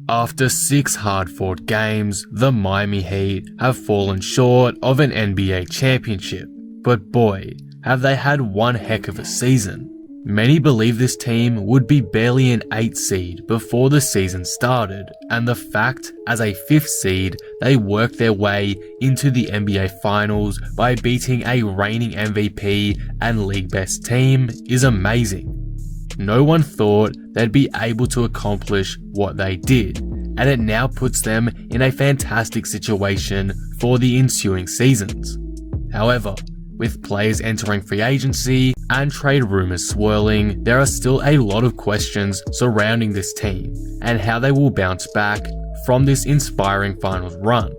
After 6 hard-fought games, the Miami Heat have fallen short of an NBA championship, but boy, have they had one heck of a season. Many believe this team would be barely an 8th seed before the season started, and the fact as a 5th seed they worked their way into the NBA Finals by beating a reigning MVP and league best team is amazing. No one thought they'd be able to accomplish what they did, and it now puts them in a fantastic situation for the ensuing seasons. However, with players entering free agency and trade rumors swirling, there are still a lot of questions surrounding this team and how they will bounce back from this inspiring finals run.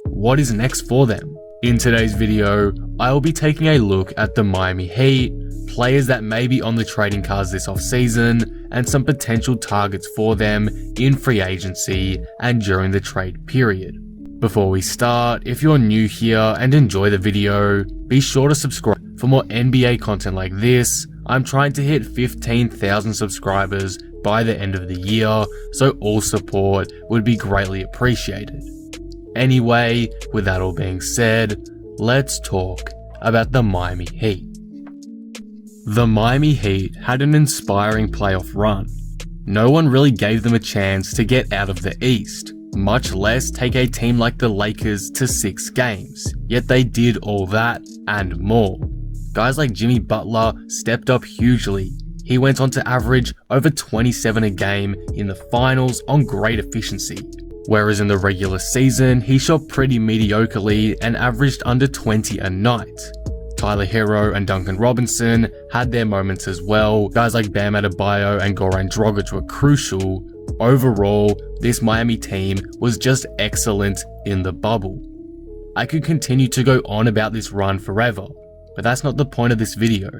What is next for them? In today's video, I will be taking a look at the Miami Heat, players that may be on the trading cards this offseason, and some potential targets for them in free agency and during the trade period. Before we start, if you're new here and enjoy the video, be sure to subscribe for more NBA content like this. I'm trying to hit 15,000 subscribers by the end of the year, so all support would be greatly appreciated. Anyway, with that all being said, let's talk about the Miami Heat. The Miami Heat had an inspiring playoff run. No one really gave them a chance to get out of the East, much less take a team like the Lakers to 6 games, yet they did all that and more. Guys like Jimmy Butler stepped up hugely. He went on to average over 27 a game in the finals on great efficiency, whereas in the regular season he shot pretty mediocrely and averaged under 20 a night. Tyler Hero and Duncan Robinson had their moments as well. Guys like Bam Adebayo and Goran Dragic were crucial. Overall, this Miami team was just excellent in the bubble. I could continue to go on about this run forever, but that's not the point of this video.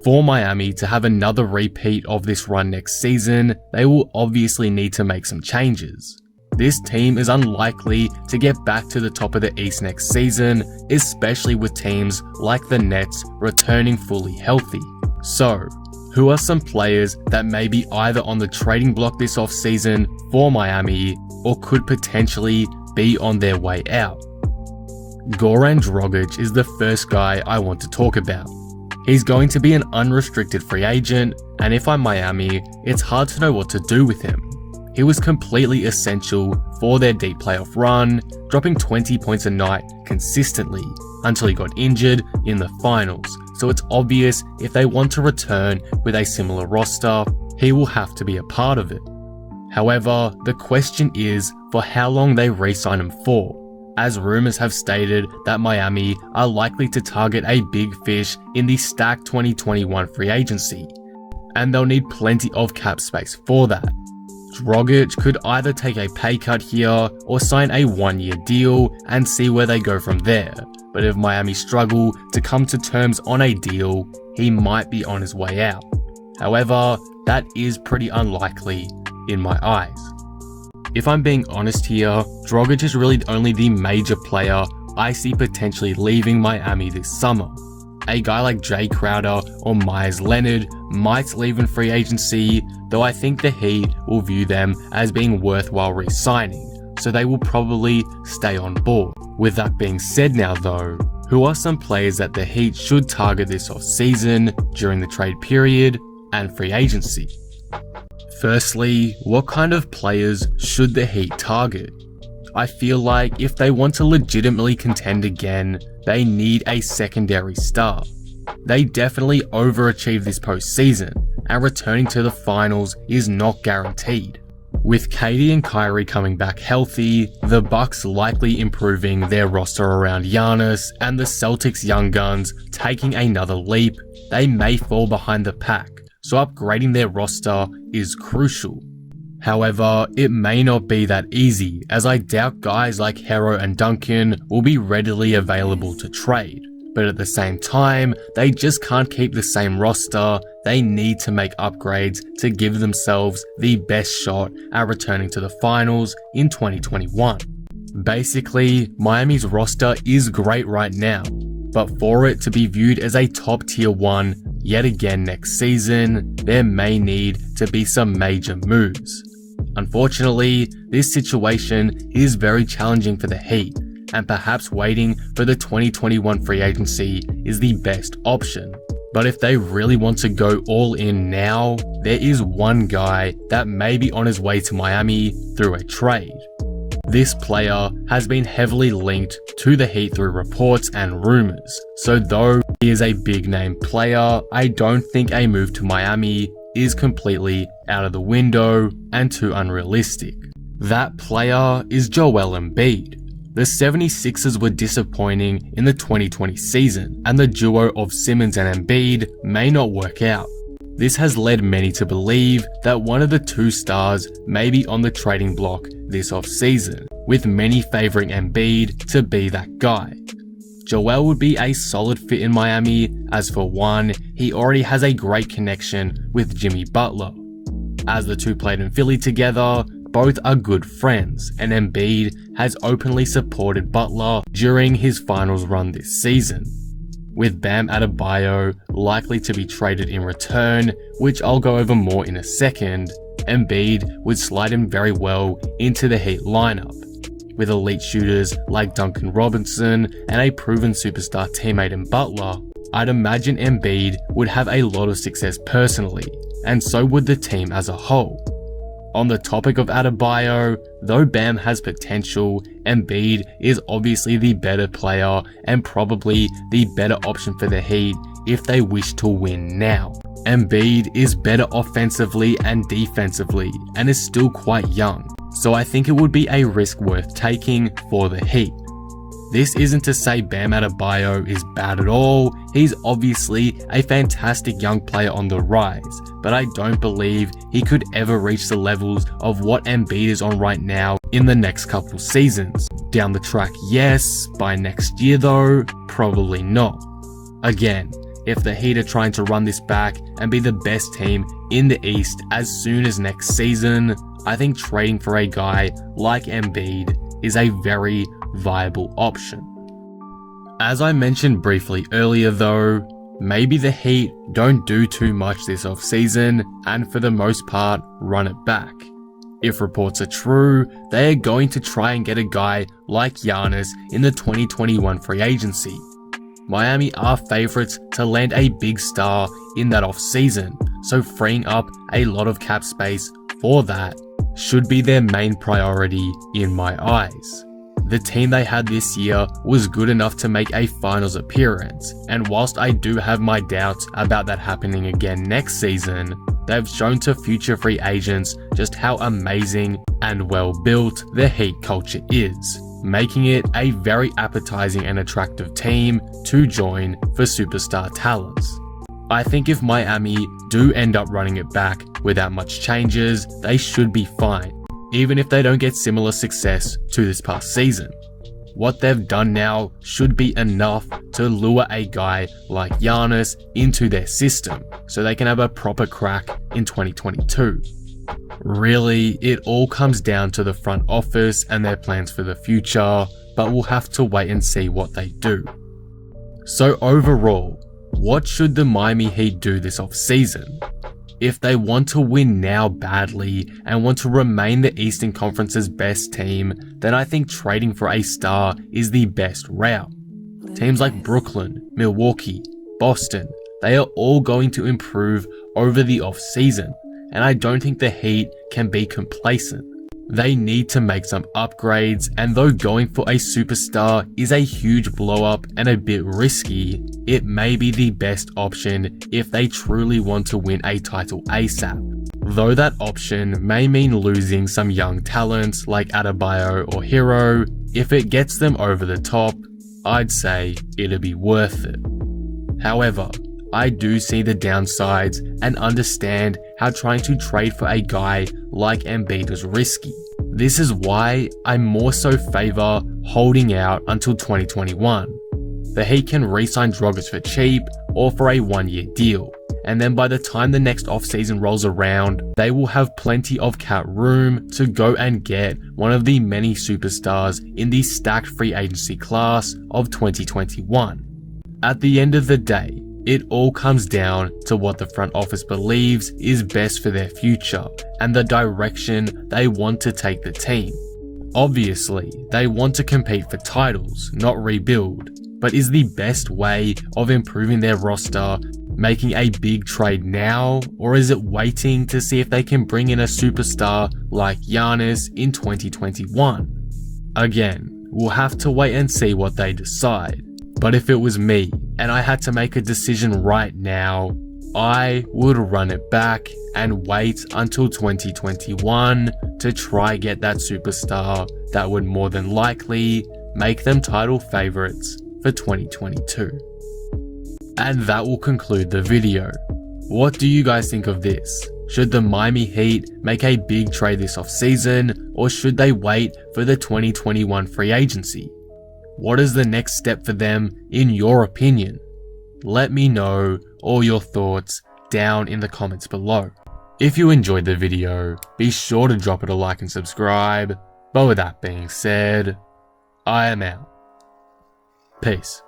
For Miami to have another repeat of this run next season, they will obviously need to make some changes. This team is unlikely to get back to the top of the East next season, especially with teams like the Nets returning fully healthy. So, who are some players that may be either on the trading block this offseason for Miami or could potentially be on their way out? Goran Dragic is the first guy I want to talk about. He's going to be an unrestricted free agent, and if I'm Miami, it's hard to know what to do with him. He was completely essential for their deep playoff run, dropping 20 points a night consistently until he got injured in the finals, so it's obvious if they want to return with a similar roster, he will have to be a part of it. However, the question is for how long they re-sign him for, as rumors have stated that Miami are likely to target a big fish in the stacked 2021 free agency, and they'll need plenty of cap space for that. Dragic could either take a pay cut here or sign a 1-year deal and see where they go from there, but if Miami struggle to come to terms on a deal, he might be on his way out. However, that is pretty unlikely in my eyes. If I'm being honest here, Dragic is really only the major player I see potentially leaving Miami this summer. A guy like Jay Crowder or Myers Leonard might leave in free agency, though I think the Heat will view them as being worthwhile re-signing, so they will probably stay on board. With that being said now though, who are some players that the Heat should target this off-season, during the trade period, and free agency? Firstly, what kind of players should the Heat target? I feel like if they want to legitimately contend again, they need a secondary star. They definitely overachieved this postseason, and returning to the finals is not guaranteed. With KD and Kyrie coming back healthy, the Bucks likely improving their roster around Giannis, and the Celtics' young guns taking another leap, they may fall behind the pack, so upgrading their roster is crucial. However, it may not be that easy, as I doubt guys like Hero and Duncan will be readily available to trade. But at the same time, they just can't keep the same roster. They need to make upgrades to give themselves the best shot at returning to the finals in 2021. Basically, Miami's roster is great right now, but for it to be viewed as a top tier 1 yet again next season, there may need to be some major moves. Unfortunately, this situation is very challenging for the Heat, and perhaps waiting for the 2021 free agency is the best option. But if they really want to go all in now, there is one guy that may be on his way to Miami through a trade. This player has been heavily linked to the Heat through reports and rumors, so though he is a big name player, I don't think a move to Miami is completely out of the window and too unrealistic. That player is Joel Embiid. The 76ers were disappointing in the 2020 season, and the duo of Simmons and Embiid may not work out. This has led many to believe that one of the two stars may be on the trading block this offseason, with many favouring Embiid to be that guy. Joel would be a solid fit in Miami, as for one, he already has a great connection with Jimmy Butler. As the two played in Philly together, both are good friends, and Embiid has openly supported Butler during his finals run this season. With Bam Adebayo likely to be traded in return, which I'll go over more in a second, Embiid would slide him very well into the Heat lineup. With elite shooters like Duncan Robinson and a proven superstar teammate in Butler, I'd imagine Embiid would have a lot of success personally, and so would the team as a whole. On the topic of Adebayo, though Bam has potential, Embiid is obviously the better player and probably the better option for the Heat if they wish to win now. Embiid is better offensively and defensively and is still quite young, so I think it would be a risk worth taking for the Heat. This isn't to say Bam Adebayo is bad at all, he's obviously a fantastic young player on the rise, but I don't believe he could ever reach the levels of what Embiid is on right now in the next couple seasons. Down the track, yes, by next year though, probably not. Again, if the Heat are trying to run this back and be the best team in the East as soon as next season, I think trading for a guy like Embiid is a very viable option. As I mentioned briefly earlier though, maybe the Heat don't do too much this offseason and for the most part run it back. If reports are true, they are going to try and get a guy like Giannis in the 2021 free agency. Miami are favourites to land a big star in that offseason, so freeing up a lot of cap space for that should be their main priority in my eyes. The team they had this year was good enough to make a finals appearance, and whilst I do have my doubts about that happening again next season, they've shown to future free agents just how amazing and well built the Heat culture is, making it a very appetizing and attractive team to join for superstar talents. I think if Miami do end up running it back without much changes, they should be fine, even if they don't get similar success to this past season. What they've done now should be enough to lure a guy like Giannis into their system, so they can have a proper crack in 2022. Really, it all comes down to the front office and their plans for the future, but we'll have to wait and see what they do. So overall, what should the Miami Heat do this offseason? If they want to win now badly and want to remain the Eastern Conference's best team, then I think trading for a star is the best route. Teams like Brooklyn, Milwaukee, Boston, they are all going to improve over the offseason, and I don't think the Heat can be complacent. They need to make some upgrades, and though going for a superstar is a huge blow up and a bit risky, it may be the best option if they truly want to win a title ASAP. Though that option may mean losing some young talents like Adebayo or Hero, if it gets them over the top, I'd say it'll be worth it. However, I do see the downsides and understand how trying to trade for a guy like Embiid is risky. This is why I more so favour holding out until 2021. The Heat can re-sign Dragic for cheap or for a 1-year deal, and then by the time the next offseason rolls around, they will have plenty of cap room to go and get one of the many superstars in the stacked free agency class of 2021. At the end of the day, It all comes down to what the front office believes is best for their future and the direction they want to take the team. Obviously, they want to compete for titles, not rebuild, but is the best way of improving their roster making a big trade now, or is it waiting to see if they can bring in a superstar like Giannis in 2021? Again, we'll have to wait and see what they decide, but if it was me and I had to make a decision right now, I would run it back and wait until 2021 to try get that superstar that would more than likely make them title favorites for 2022. And that will conclude the video. What do you guys think of this? Should the Miami Heat make a big trade this offseason, or should they wait for the 2021 free agency? What is the next step for them in your opinion? Let me know all your thoughts down in the comments below. If you enjoyed the video, be sure to drop it a like and subscribe. But with that being said, I am out. Peace.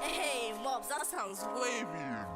Hey, Mobs, that sounds wavy.